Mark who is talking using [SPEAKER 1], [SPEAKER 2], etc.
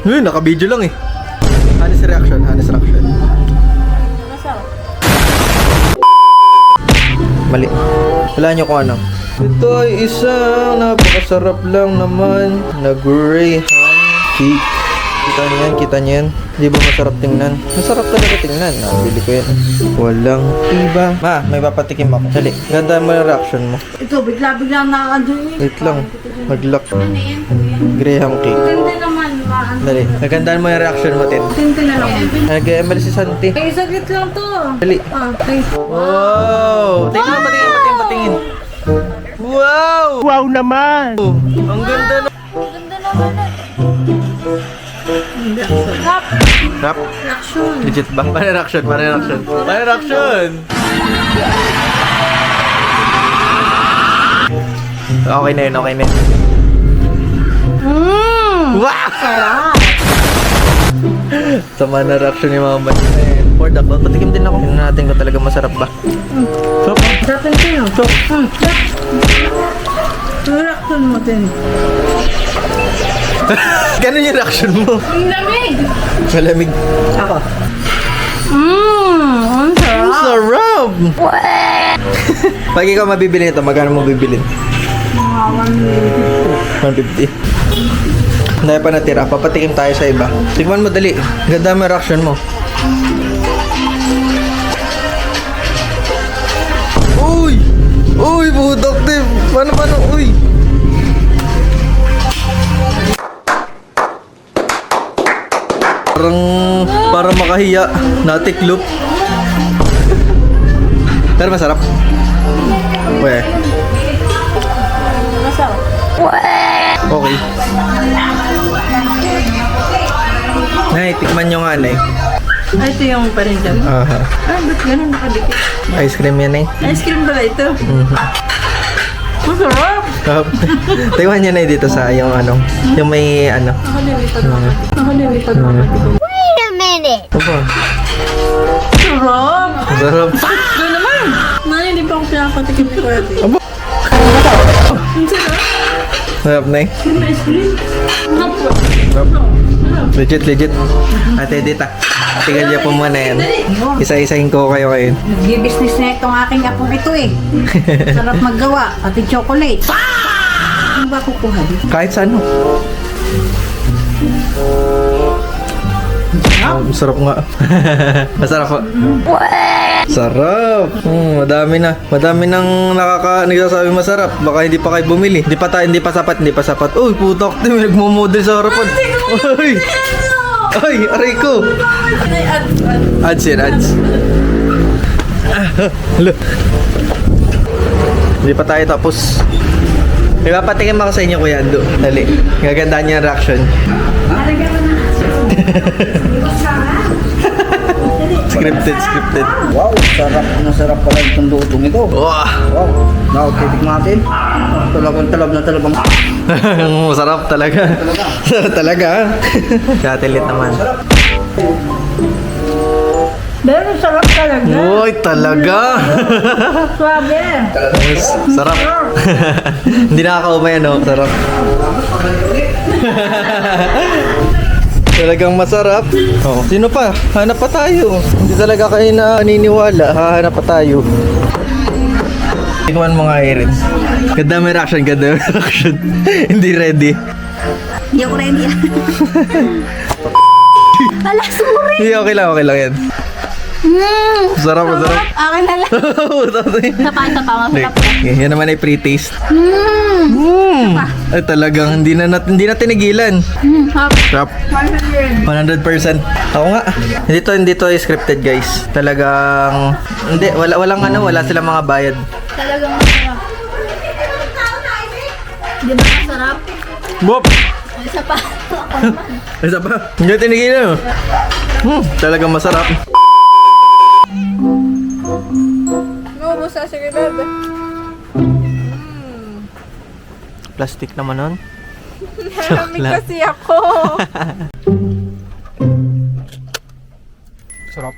[SPEAKER 1] Naka-video lang eh. Honest reaction, honest reaction.
[SPEAKER 2] Masarap.
[SPEAKER 1] Mali. Wala nyo kung ano. Ito ay isang napakasarap lang naman na Graham cake. Kita niyo yan? Di ba masarap tingnan? Masarap talaga tingnan. Nabili ko yan. Walang iba. Ma, may papatikim ako. Dali, ganda mo yung reaction mo.
[SPEAKER 2] Ito, bigla-bigla nakakandun eh.
[SPEAKER 1] Wait lang. Mag-lock. Graham cake.
[SPEAKER 2] Tinte naman, maan.
[SPEAKER 1] Dali, nagandaan mo yung reaction mo, Tin.
[SPEAKER 2] Tinte na lang.
[SPEAKER 1] Nag-ML si Santi.
[SPEAKER 2] Eh, saglit lang to.
[SPEAKER 1] Dali.
[SPEAKER 2] Okay.
[SPEAKER 1] Wow! Tingnan, patingin. Wow!
[SPEAKER 3] Wow naman!
[SPEAKER 1] Ang ganda na.
[SPEAKER 2] Ganda naman eh. Sarap.
[SPEAKER 1] Rap?
[SPEAKER 2] Reaction.
[SPEAKER 1] Legit ba? Paano reaction? Okay na yun. Wow!
[SPEAKER 2] Sarap.
[SPEAKER 1] Sama na reaction ni Mama. For the cloud, patikim din ako. Tingnan natin kung talaga masarap ba. Sarap ba?
[SPEAKER 2] Sarap yung tino. Sarap. Reaction mo din.
[SPEAKER 1] Ganun yung reaction mo.
[SPEAKER 2] Ang lamig.
[SPEAKER 1] Malamig.
[SPEAKER 2] Ako. Ang sarap.
[SPEAKER 1] Sarap! Pag ikaw mabibili nito, magkano mo bibili?
[SPEAKER 2] Mga
[SPEAKER 1] 150. Dahil pa natira, papatikim tayo sa iba. Tikman mo dali. Ganda mo yung reaction mo. Uy! Uy, budak din. Paano? Uy! Parang makahiya. Natiklop. Pero masarap. Weh.
[SPEAKER 2] masarap.
[SPEAKER 1] Okay. Nay, tikman nyo nga, Nay.
[SPEAKER 2] Ay, ito yung parinda mo.
[SPEAKER 1] Aha.
[SPEAKER 2] Ah, ba't ganun nakadikit?
[SPEAKER 1] Ice cream yan, Nay.
[SPEAKER 2] Ice cream pala ito. Masarap!
[SPEAKER 1] Tingnan nyo, Nay, dito sa yung ano. Yung may ano.
[SPEAKER 2] Ako nilipad makatikom.
[SPEAKER 4] Wait a minute.
[SPEAKER 1] Opo.
[SPEAKER 2] Sarap!
[SPEAKER 1] Masarap.
[SPEAKER 2] Doon naman! Nani, hindi pa ako pinapatikim ni Kuya Ate.
[SPEAKER 1] Aba.
[SPEAKER 2] Ang sarap!
[SPEAKER 1] Sarap, Nay.
[SPEAKER 2] Yung ice cream.
[SPEAKER 1] Sarap. Legit. Ate, dita. Tigal niya po muna yan. Isa-isahin ko kayo ngayon.
[SPEAKER 4] Nag-business na itong aking apong ito eh. Sarap maggawa, pati chocolate. Ano ba kukuha dito?
[SPEAKER 1] Kahit sa ano. Masarap nga. Masarap po. Sarap. Madami nang nagsasabi masarap. Baka hindi pa kayo bumili. Hindi pa sapat. Uy, putok. Nagmo-model sa harapan. Uy. Ay, aray ko. Ads yan, ads. Hello. Hindi pa tayo tapos. Ipapatikim ako sa inyo, Kuya Ando. Dali. Gagandaan niya ang reaction. Scripted.
[SPEAKER 3] Wow, sarap pala itong lutong ito.
[SPEAKER 1] Wow.
[SPEAKER 3] Wow, nakatitik natin. Talabang.
[SPEAKER 1] Masarap talaga. Talaga. Satelit naman.
[SPEAKER 2] Pero sarap talaga.
[SPEAKER 1] Uy, talaga.
[SPEAKER 2] Swabe.
[SPEAKER 1] Sarap. Hindi nakakaumay, ano? Sarap. Talagang masarap. Oh, sino pa? Hanap pa tayo. Hindi talaga kayo naniniwala. Hahanap pa tayo. Tingnan mo nga, Erin. Ganda may reaction. Hindi ready.
[SPEAKER 4] Hindi ako ready ah. Ala, sorry.
[SPEAKER 1] Hindi, okay lang yan. Sarap.
[SPEAKER 4] Akin na lang. Isa pa, masarap.
[SPEAKER 1] Yan naman ay pre-taste. Ay talagang hindi na tinigilan. Sarap. 100%. Ako nga. Hindi to scripted, guys. Talagang wala silang mga bayad.
[SPEAKER 4] Talagang masarap. Di ba masarap?
[SPEAKER 1] Bop.
[SPEAKER 4] Isa pa.
[SPEAKER 1] Isa pa. Hindi tinigilan. Talagang masarap.
[SPEAKER 2] Maubos na sige, bebe.
[SPEAKER 1] Plastic naman nun.
[SPEAKER 2] Malamig kasi ako.
[SPEAKER 1] Sarap.